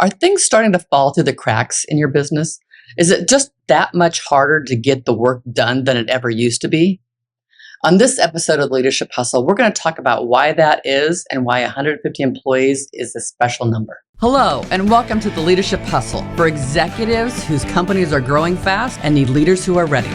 Are things starting to fall through the cracks in your business? Is it just that much harder to get the work done than it ever used to be? On this episode of Leadership Hustle, we're going to talk about why that is and why 150 employees is a special number. Hello, and welcome to the Leadership Hustle for executives whose companies are growing fast and need leaders who are ready.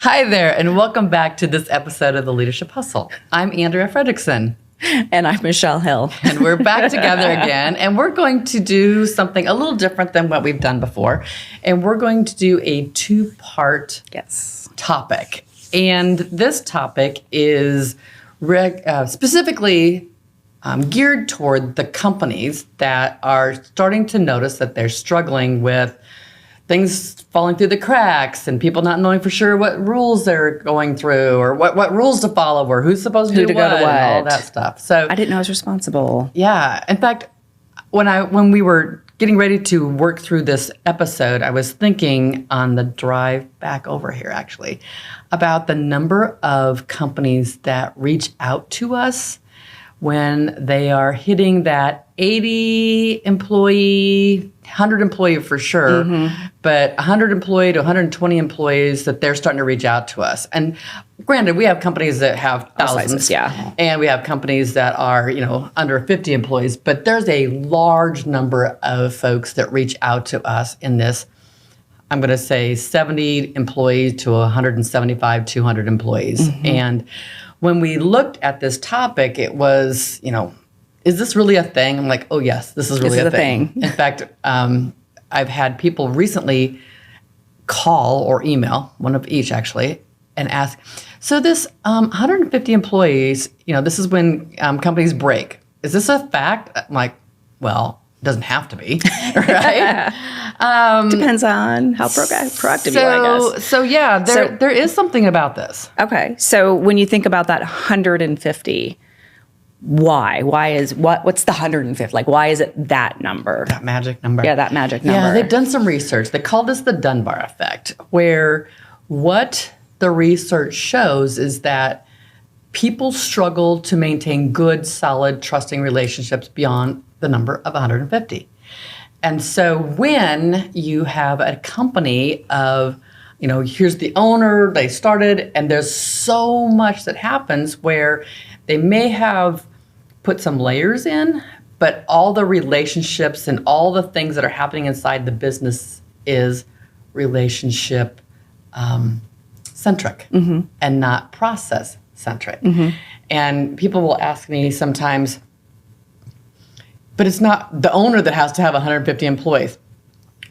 Hi there, and welcome back to this episode of the Leadership Hustle. I'm Andrea Fredrickson. And I'm Michelle Hill. And we're back together again. And we're going to do something a little different than what we've done before. And we're going to do a two-part topic. And this topic is specifically geared toward the companies that are starting to notice that they're struggling with things falling through the cracks and people not knowing for sure what rules they're going through or what rules to follow or who's supposed to do what and all that stuff. So I didn't know I was responsible. Yeah. In fact, when we were getting ready to work through this episode, I was thinking on the drive back over here actually about the number of companies that reach out to us when they are hitting that 80 employee, 100 employee for sure, but 100 employee to 120 employees that they're starting to reach out to us. And granted, we have companies that have thousands, and we have companies that are, under 50 employees, but there's a large number of folks that reach out to us in this, I'm going to say 70 employees to 175, 200 employees. And when we looked at this topic, it was, is this really a thing? I'm like, oh, yes, this is really a thing. In fact, I've had people recently call or email, one of each actually, and ask, so this 150 employees, this is when companies break. Is this a fact? I'm like, well, it doesn't have to be, right? Depends on how proactive you are, I guess. So yeah, there is something about this. Okay, so when you think about that 150, why? What's the 150? Like, why is it that number? That magic number. Yeah, that magic number. Yeah, they've done some research. They call this the Dunbar effect, where what the research shows is that people struggle to maintain good, solid, trusting relationships beyond the number of 150. And so when you have a company of, here's the owner, they started, and there's so much that happens where they may have put some layers in, but all the relationships and all the things that are happening inside the business is relationship centric and not process centric. And people will ask me sometimes, but it's not the owner that has to have 150 employees.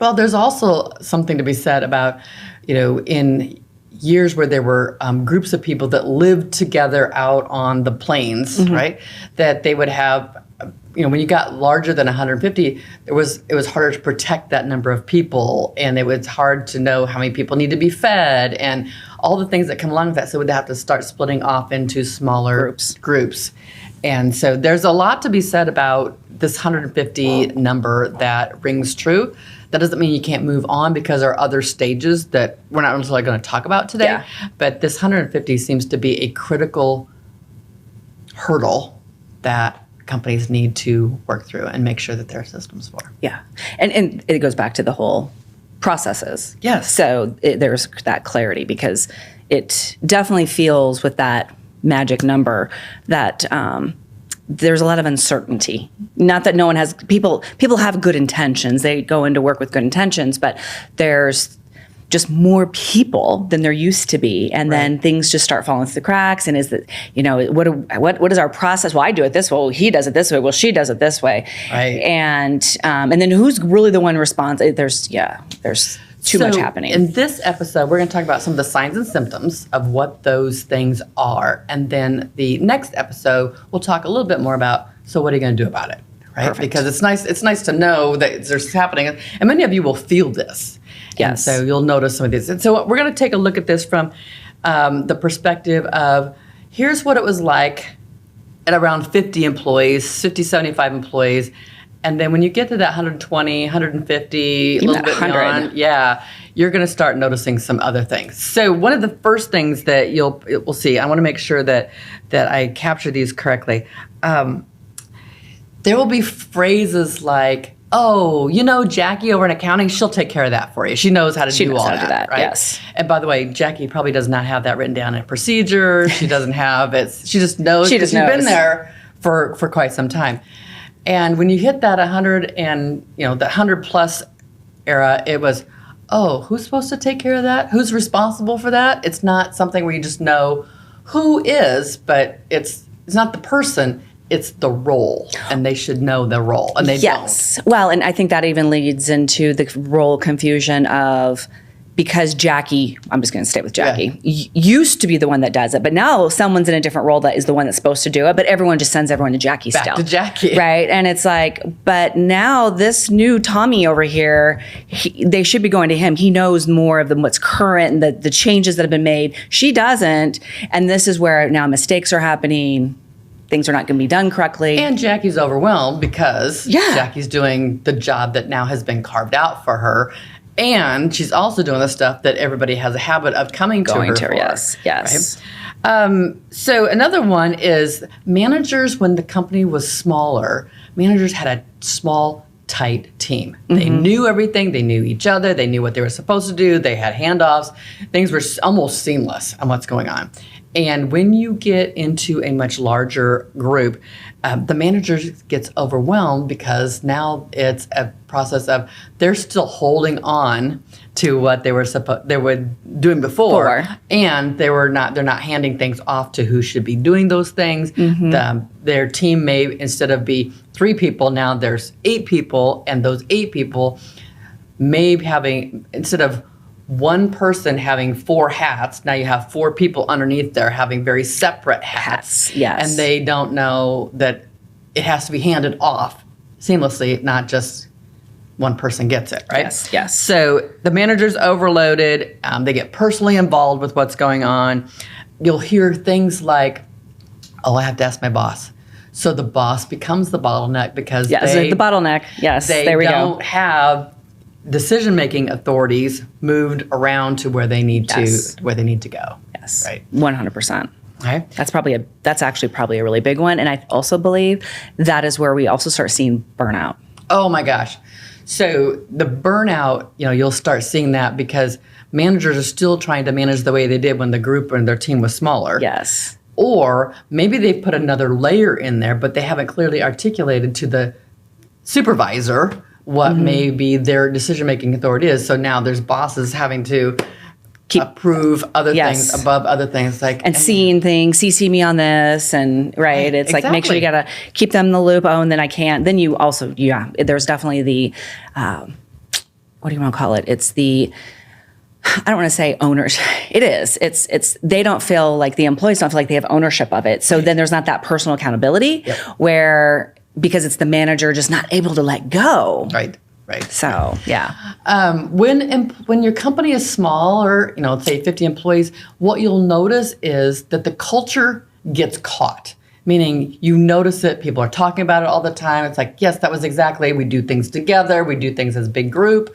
Well, there's also something to be said about, in years where there were groups of people that lived together out on the plains, right? That they would have, when you got larger than 150, it was harder to protect that number of people, and it was hard to know how many people need to be fed and all the things that come along with that. So we'd have to start splitting off into smaller groups. And so there's a lot to be said about this 150 number that rings true. That doesn't mean you can't move on because there are other stages that we're not necessarily going to talk about today. Yeah. But this 150 seems to be a critical hurdle that companies need to work through and make sure that there are systems for. Yeah. And it goes back to the whole processes. Yes. So there's that clarity because it definitely feels with that magic number that there's a lot of uncertainty. Not that no one has, people have good intentions. They go into work with good intentions, but there's just more people than there used to be. And then things just start falling through the cracks. And is that, what is our process? Well, I do it this way. Well, he does it this way. Well, she does it this way. Right. And then who's really the one responsible? There's too much happening. In this episode, we're going to talk about some of the signs and symptoms of what those things are. And then the next episode, we'll talk a little bit more about, so what are you going to do about it? Right? Perfect. Because it's nice to know that there's happening. And many of you will feel this. Yes. And so you'll notice some of these. And so we're going to take a look at this from the perspective of, here's what it was like at around 50 employees, 50, 75 employees. And then when you get to that 120, 150, a little bit beyond, you're going to start noticing some other things. So one of the first things that we'll see, I want to make sure that I capture these correctly. there will be phrases like, oh, you know, Jackie over in accounting, she'll take care of that for you. She knows how to do all that, right? Yes. And by the way, Jackie probably does not have that written down in a procedure. She doesn't have it. She just knows because she's been there for quite some time. And when you hit that 100 and, the 100 plus era, it was, oh, who's supposed to take care of that? Who's responsible for that? It's not something where you just know who is, but it's not the person. It's the role, and they should know the role, and they don't. Well, and I think that even leads into the role confusion of, because Jackie, I'm just going to stay with Jackie, used to be the one that does it, but now someone's in a different role that is the one that's supposed to do it, but everyone just sends everyone to Jackie Back still. to Jackie. Right? And it's like, but now this new Tommy over here, they should be going to him. He knows more of what's current and the changes that have been made. She doesn't, and this is where now mistakes are happening. Things are not going to be done correctly. And Jackie's overwhelmed because Jackie's doing the job that now has been carved out for her. And she's also doing the stuff that everybody has a habit of coming to her for. Yes. Right? So another one is managers, when the company was smaller, managers had a small, tight team. They knew everything. They knew each other. They knew what they were supposed to do. They had handoffs. Things were almost seamless on what's going on. And when you get into a much larger group, the manager gets overwhelmed because now it's a process of they're still holding on to what they were doing before, and they're not handing things off to who should be doing those things. Their team may, instead of be 3 people, now there's 8 people, and those 8 people may having, instead of one person having 4 hats, now you have 4 people underneath there having very separate hats. And they don't know that it has to be handed off seamlessly, not just one person gets it, right? Yes. So the manager's overloaded. They get personally involved with what's going on. You'll hear things like, oh, I have to ask my boss. So the boss becomes the bottleneck because the bottleneck. Yes, there we go. They don't have decision-making authorities moved around to where they need to go. Yes, right, 100%. Okay, that's actually probably a really big one, and I also believe that is where we also start seeing burnout. Oh my gosh! So the burnout, you'll start seeing that because managers are still trying to manage the way they did when the group and their team was smaller. Yes, or maybe they've put another layer in there, but they haven't clearly articulated to the supervisor what maybe their decision-making authority is. So now there's bosses having to approve other things above other things, and seeing things, CC me on this, and it's like, make sure you gotta keep them in the loop. Oh, and then I can't. Then you also, there's definitely the, what do you want to call it? It's the, I don't want to say owners. It is. It's. They don't feel like, the employees don't feel like they have ownership of it. So then there's not that personal accountability where, because it's the manager just not able to let go. Right. So, when your company is small, or say 50 employees, what you'll notice is that the culture gets caught. Meaning you notice it, people are talking about it all the time. It's like, yes, that was exactly, we do things together, we do things as a big group,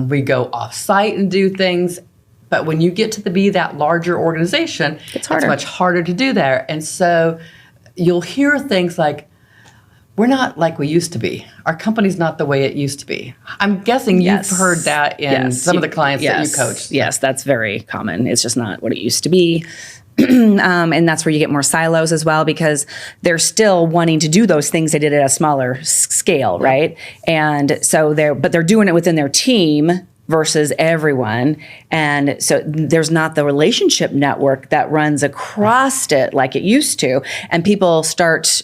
we go off-site and do things. But when you get to be that larger organization, it's much harder to do there. And so you'll hear things like, we're not like we used to be. Our company's not the way it used to be. I'm guessing you've heard that in some of the clients that you coach. Yes, that's very common. It's just not what it used to be. And that's where you get more silos as well, because they're still wanting to do those things they did at a smaller scale, right? And so they're doing it within their team versus everyone. And so there's not the relationship network that runs across it like it used to. And people start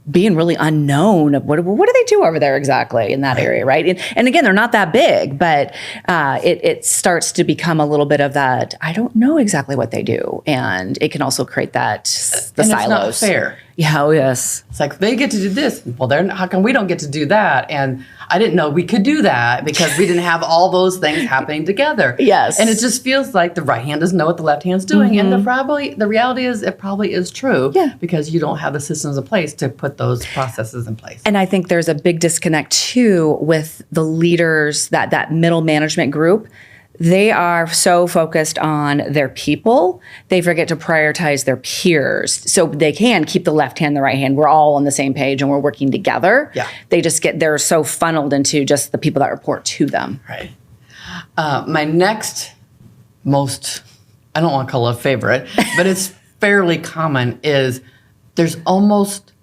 being really unknown of what do they do over there exactly in that area, right? And again, they're not that big, but it starts to become a little bit of that, I don't know exactly what they do. And it can also create that, the silos. It's not fair. Yeah, oh yes. It's like, they get to do this. Well, how come we don't get to do that? And I didn't know we could do that because we didn't have all those things happening together. Yes. And it just feels like the right hand doesn't know what the left hand's doing. And the reality is it probably is true because you don't have the systems in place to put those processes in place. And I think there's a big disconnect too with the leaders, that middle management group. they are so focused on their people, they forget to prioritize their peers. So they can keep the left hand, the right hand. We're all on the same page and we're working together. Yeah. They're so funneled into just the people that report to them. Right. My next most, I don't want to call it a favorite, but it's fairly common, is there's almost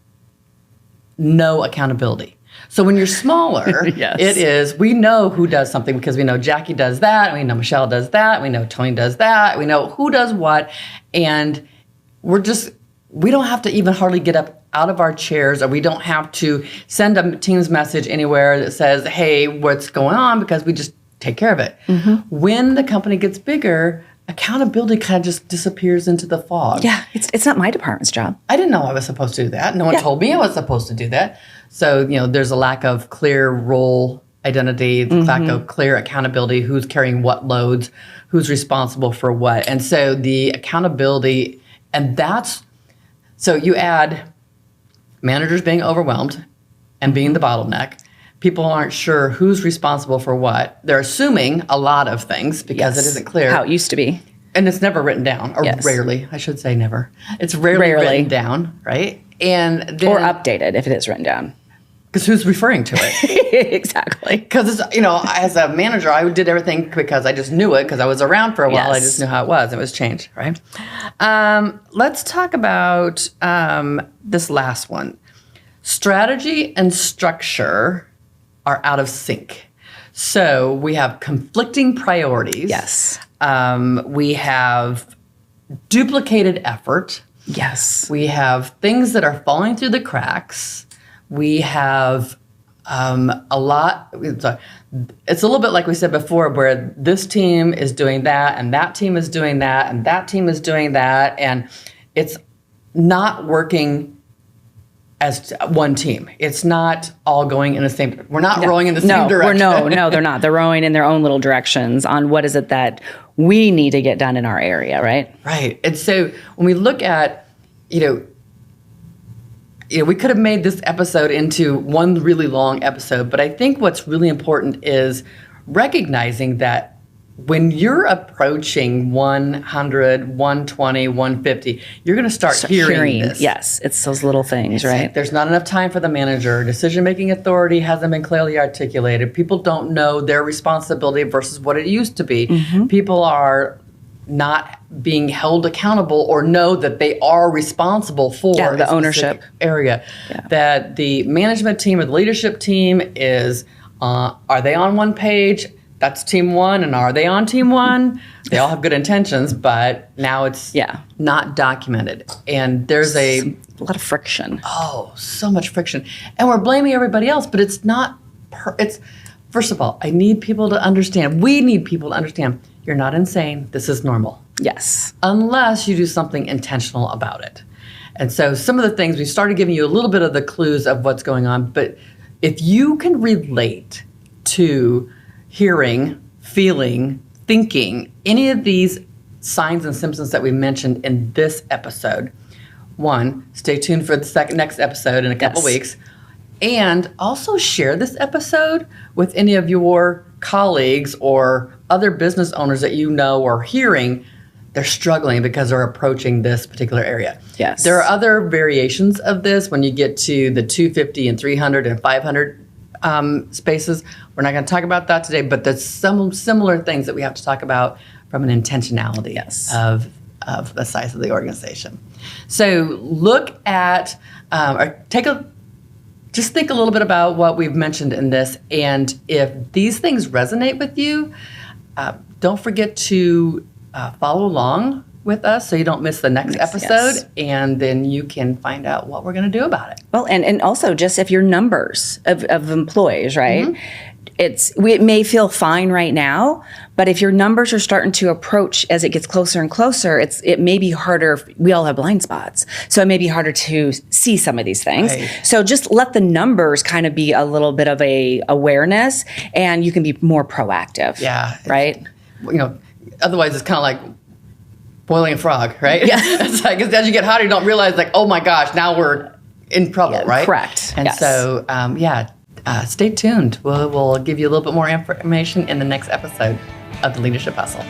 no accountability. So when you're smaller, Yes. it is, we know who does something because we know Jackie does that, we know Michelle does that, we know Tony does that, we know who does what, and we don't have to even hardly get up out of our chairs, or we don't have to send a Teams message anywhere that says, hey, what's going on, because we just take care of it. When the company gets bigger, accountability kind of just disappears into the fog. Yeah, it's not my department's job. I didn't know I was supposed to do that. No one told me I was supposed to do that. So, there's a lack of clear role identity, lack of clear accountability, who's carrying what loads, who's responsible for what. And so the accountability, so you add managers being overwhelmed and being the bottleneck. People aren't sure who's responsible for what. They're assuming a lot of things because it isn't clear. How it used to be. And it's never written down, or rarely. I should say never. It's rarely written down, right? And then, Or updated if it is written down. Because who's referring to it? Exactly. Because, as a manager, I did everything because I just knew it, because I was around for a while. I just knew how it was. It was changed, right? Let's talk about this last one. Strategy and structure are out of sync. So we have conflicting priorities. Yes. We have duplicated effort. Yes. We have things that are falling through the cracks. We have a lot. It's a little bit like we said before, where this team is doing that, and that team is doing that, and that team is doing that, and it's not working as one team. It's not all going in the same. We're not rowing in the same direction. No, they're not. They're rowing in their own little directions on what is it that we need to get done in our area, right? Right. And so when we look at, we could have made this episode into one really long episode, but I think what's really important is recognizing that when you're approaching 100, 120, 150, you're going to start hearing this. Yes, it's those little things, right? Like there's not enough time for the manager. Decision-making authority hasn't been clearly articulated. People don't know their responsibility versus what it used to be. People are not being held accountable or know that they are responsible for the ownership area. Yeah. That the management team or the leadership team is, are they on one page? That's team one, and are they on team one? They all have good intentions, but now it's not documented. And there's a lot of friction. Oh, so much friction. And we're blaming everybody else, but it's not, first of all, I need people to understand, we need people to understand, you're not insane, this is normal. Yes. Unless you do something intentional about it. And so some of the things, we started giving you a little bit of the clues of what's going on, but if you can relate to hearing, feeling, thinking, any of these signs and symptoms that we mentioned in this episode, one, stay tuned for the next episode in a couple weeks, and also share this episode with any of your colleagues or other business owners that you know are hearing they're struggling because they're approaching this particular area. Yes. There are other variations of this when you get to the 250 and 300 and 500 spaces. We're not going to talk about that today, but there's some similar things that we have to talk about from an intentionality of the size of the organization. So look at, just think a little bit about what we've mentioned in this, and if these things resonate with you, don't forget to follow along with us so you don't miss the next episode, and then you can find out what we're going to do about it. Well, and also just if your numbers of employees, right? It may feel fine right now, but if your numbers are starting to approach as it gets closer and closer, it may be harder. We all have blind spots, so it may be harder to see some of these things. Right. So just let the numbers kind of be a little bit of a awareness, and you can be more proactive. Yeah. Right. Otherwise it's kind of like boiling a frog, right? Yeah. It's like as you get hotter, you don't realize, like, oh my gosh, now we're in trouble, right? Correct. And so, stay tuned. We'll give you a little bit more information in the next episode. of the Leadership Hustle.